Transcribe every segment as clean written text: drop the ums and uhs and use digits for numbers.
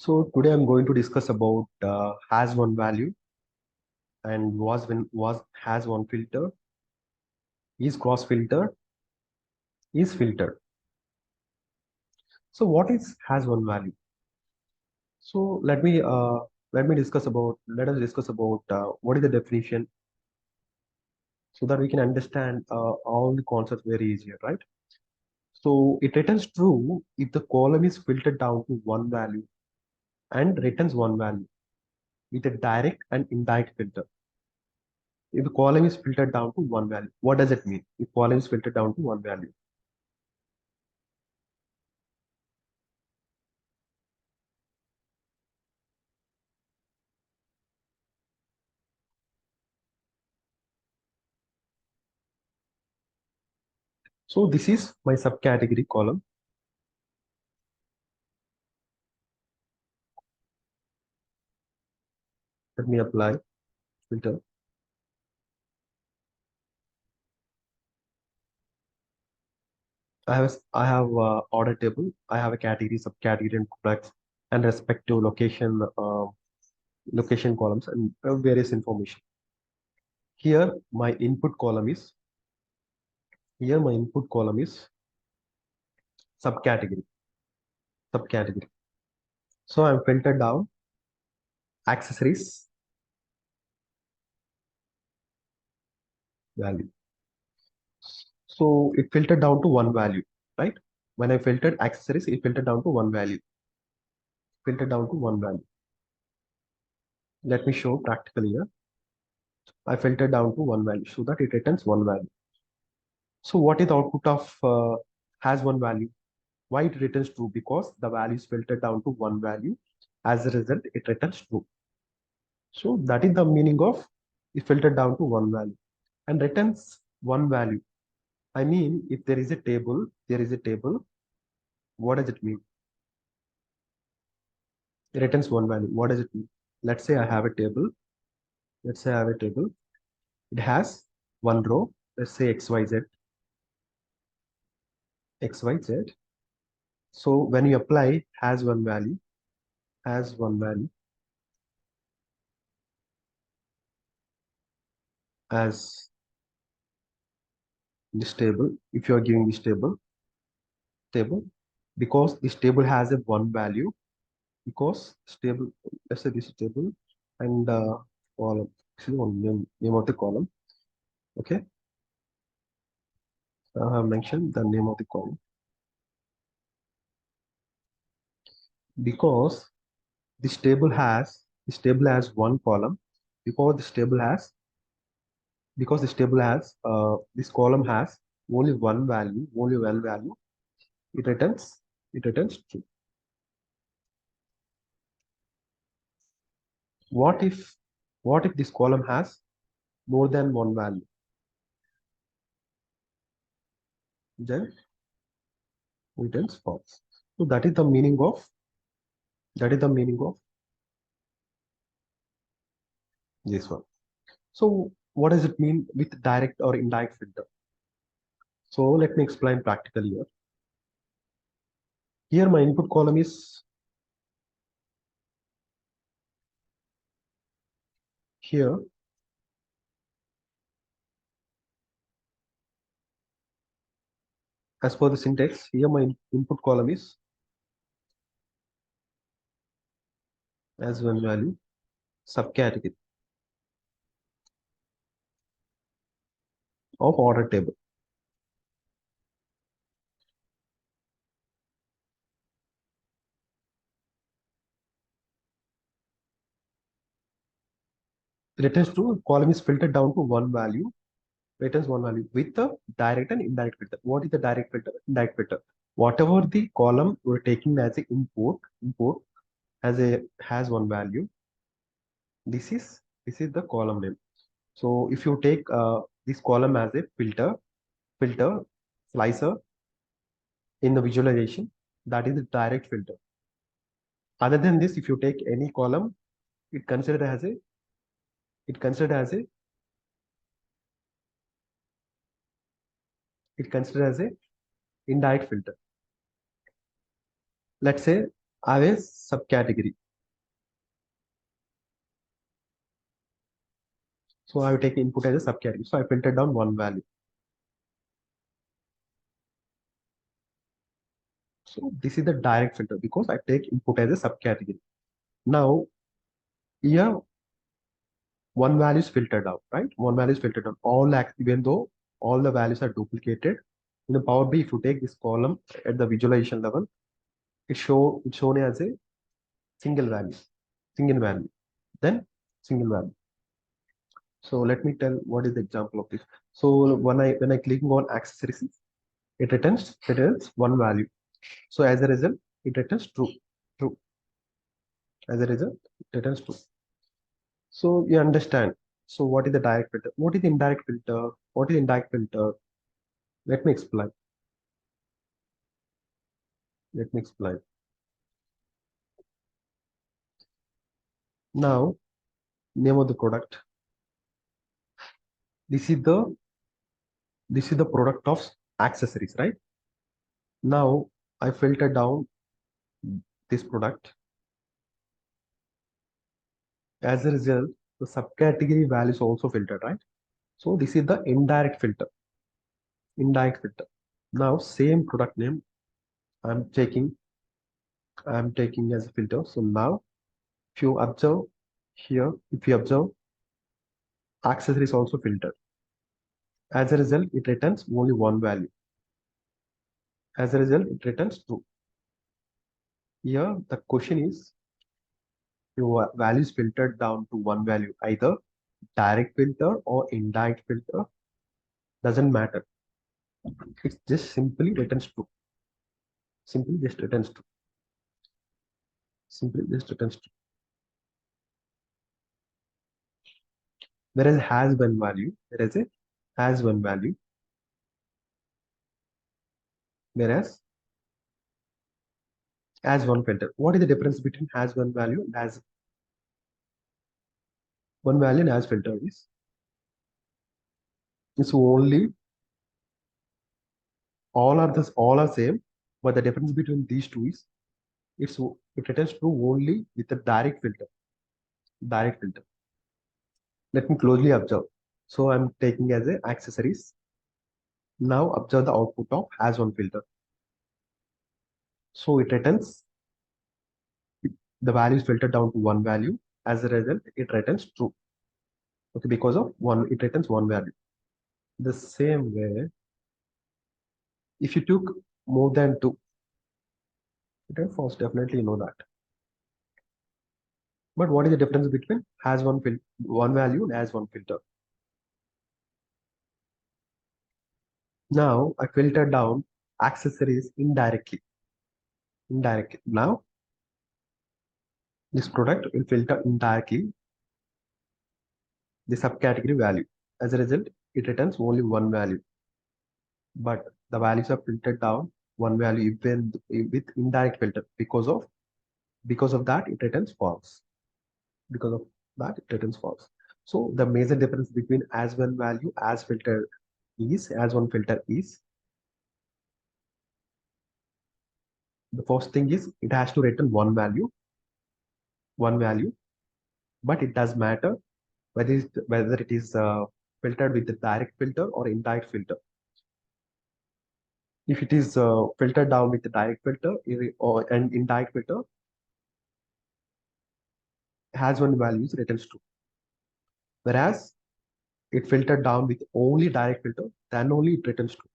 So today I'm going to discuss about has one value and was has one filter, is cross filtered, is filtered. So what is has one value? So let us discuss about what is the definition so that we can understand all the concepts very easier, right? So it returns true if the column is filtered down to one value and returns one value with a direct and indirect filter. If the column is filtered down to one value, what does it mean? If column is filtered down to one value. So this is my subcategory column. Let me apply filter. I have order table. I have a category, subcategory, and complex, and respective location columns and various information. Here my input column is subcategory. Subcategory. So I'm filtered down accessories value. So it filtered down to one value, right? When I filtered accessories, it filtered down to one value. Filtered down to one value. Let me show practically here. I filtered down to one value so that it returns one value. So what is the output of has one value? Why it returns true? Because the value is filtered down to one value. As a result, it returns true. So that is the meaning of it filtered down to one value and returns one value. I mean, if there is a table, what does it mean? It returns one value. What does it mean? Let's say I have a table. Let's say I have a table. It has one row. Let's say XYZ. XYZ. So when you apply has one value, as this table, if you are giving this table, because this table has a one value, because table, let's say this table and column, actually one name of the column. Okay, I have mentioned the name of the column because this table has one column, because this column has only one value, it returns true. What if this column has more than one value? Then it returns false. So that is the meaning of this one. So what does it mean with direct or indirect filter? So let me explain practically here. Here my input column is here. As per the syntax, here my input column is as one value subcategory of order table. Returns to column is filtered down to one value, returns one value with the direct and indirect filter. What is the direct filter? Indirect filter. Whatever the column we're taking as an import has one value. This is the column name. So if you take this column as a filter slicer in the visualization, that is the direct filter. Other than this, if you take any column, it considered as a it considered as a it considered as a indirect filter. Let's say I have a subcategory. So I will take input as a subcategory. So I filtered down one value. So this is the direct filter because I take input as a subcategory. Now here one value is filtered out, right? One value is filtered out. Even though all the values are duplicated in the Power BI, if you take this column at the visualization level, it's shown as a single value, single value, then single value. So let me tell what is the example of this. So when I click on accessories, it returns one value. So as a result, it returns true. As a result, it returns true. So you understand. So what is the direct filter? What is the indirect filter? What is indirect filter? Let me explain. Let me explain. Now, name of the product. This is the product of accessories, right? Now I filter down this product. As a result, the subcategory value is also filtered, right? So this is the indirect filter. Indirect filter. Now same product name I'm taking as a filter. So now if you observe here, if you observe accessory is also filtered. As a result, it returns only one value. As a result, it returns true. Here the question is your value is filtered down to one value, either direct filter or indirect filter, doesn't matter. It just simply returns true. Simply just returns true. Simply just returns true. Whereas has one value, whereas a has one value, whereas as one filter. What is the difference between has one value and has one value and as filter is? It's only all are same, but the difference between these two is it returns true only with the direct filter. Direct filter. Let me closely observe. So I'm taking as a accessories. Now observe the output of has one filter. So it returns the value is filtered down to one value. As a result, it returns true. Okay, because of one, it returns one value. The same way, if you took more than two, it returns false. Definitely you know that. But what is the difference between has one value and has one filter? Now I filter down accessories indirectly. Indirectly. Now this product will filter indirectly the subcategory value. As a result, it returns only one value. But the values are filtered down one value even with indirect filter. Because of that, it returns false. Because of that, it returns false. So the major difference between as one value as one filter is the first thing is it has to return one value, but it does matter whether it is filtered with the direct filter or indirect filter. If it is filtered down with the direct filter or an indirect filter, has one value is returns true. Whereas it filtered down with only direct filter, then only it returns true.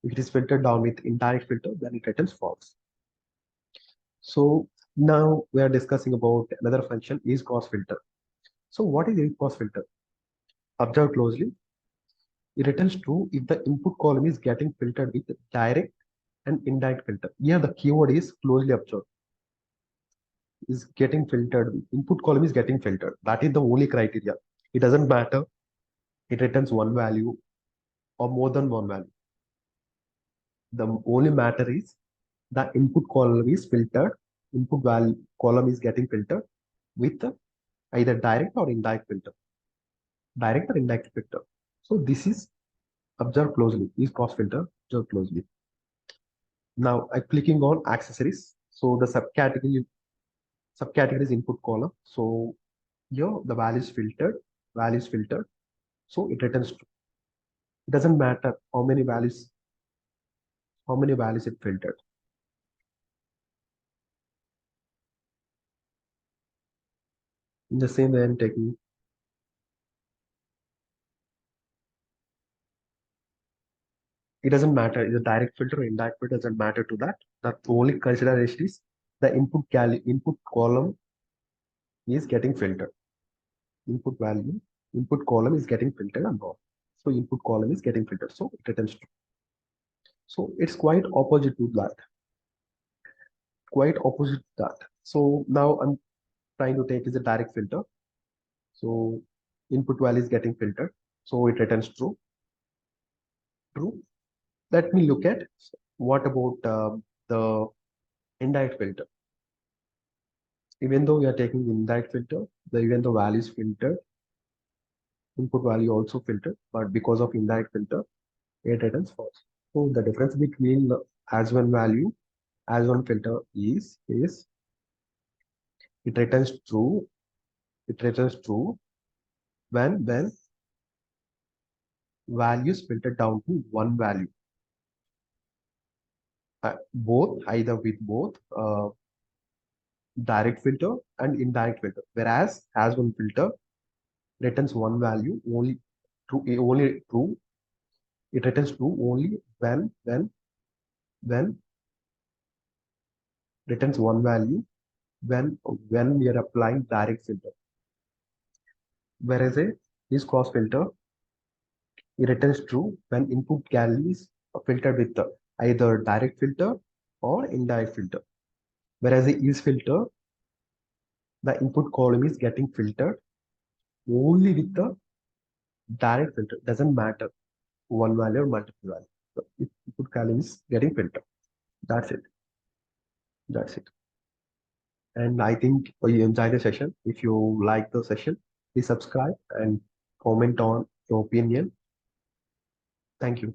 If it is filtered down with indirect filter, then it returns false. So now we are discussing about another function is cross filter. So what is cross filter? Observe closely. It returns true if the input column is getting filtered with direct and indirect filter. Here the keyword is closely observed. Is getting filtered. Input column is getting filtered. That is the only criteria. It doesn't matter. It returns one value or more than one value. The only matter is the input column is filtered. Input value column is getting filtered with either direct or indirect filter. Direct or indirect filter. So this is observe closely. Is cross filter. Observe closely. Now I'm clicking on accessories. So the subcategory is input column. So here the value is filtered. So it returns true. It doesn't matter how many values it filtered. In the same way, I'm taking, it doesn't matter. Is a direct filter or indirect filter doesn't matter to that. The only consideration is the input column is getting filtered. Input value, input column is getting filtered and all. So input column is getting filtered. So it returns true. So it's quite opposite to that. Quite opposite to that. So now I'm trying to take is a direct filter. So input value is getting filtered. So it returns true. True. Let me look at what about the indirect filter. Even though we are taking indirect filter, even the value is filtered, input value also filtered, but because of indirect filter, it returns false. So the difference between the as one value, as one filter is it returns true. It returns true when values filtered down to one value. Both either with both direct filter and indirect filter. Whereas as one filter returns one value only true. It returns true only when returns one value when we are applying direct filter. Whereas a is cross filter, it returns true when input value is filtered with either direct filter or indirect filter. Whereas the is filter, the input column is getting filtered only with the direct filter. Doesn't matter one value or multiple value. So input column is getting filtered. That's it. That's it. And I think you enjoy the session. If you like the session, please subscribe and comment on your opinion. Thank you.